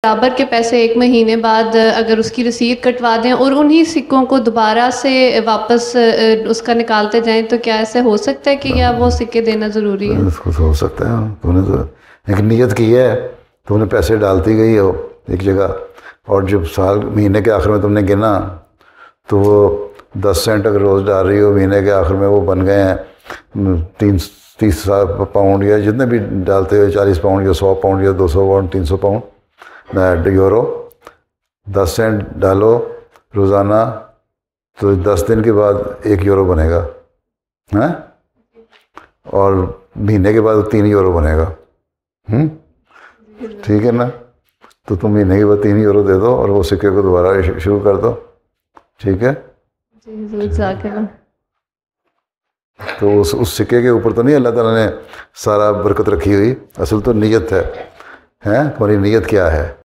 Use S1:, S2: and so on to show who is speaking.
S1: برابر کے پیسے 1 مہینے بعد اگر اس کی رسید کٹوا دیں اور انہی سکوں کو دوبارہ سے واپس اس کا نکالتے جائیں تو کیا ایسے ہو سکتا ہے کہ یا وہ سکے دینا ضروری ہے؟
S2: اس کو ہو سکتا ہے، تو نے تو ایک نیت کی ہے، تم نے پیسے ڈالتی گئی ہو ایک جگہ، اور جب مہینے کے آخر میں تم نے گنا تو وہ 10 سینٹ اگر روز ڈال رہی ہو، مہینے کے آخر میں وہ بن گئے ہیں 30 پاؤنڈ، یا جتنے بھی ڈالتے ہو، 40 پاؤنڈ یا 100 پاؤنڈ یا 200 پاؤنڈ 300 پاؤنڈ یورو، 10 سینٹ ڈالو روزانہ، تو 10 دن کے بعد 1 یورو بنے گا، ہاں، اور مہینے کے بعد 3 یورو بنے گا، ٹھیک ہے نا؟ تو تم مہینے کے بعد 3 یورو دے دو اور وہ سکے کو دوبارہ شروع کر دو، ٹھیک ہے؟ تو اس سکے کے اوپر تو نہیں اللہ تعالیٰ نے سارا برکت رکھی ہوئی، اصل تو نیت ہے، تمہاری نیت کیا ہے؟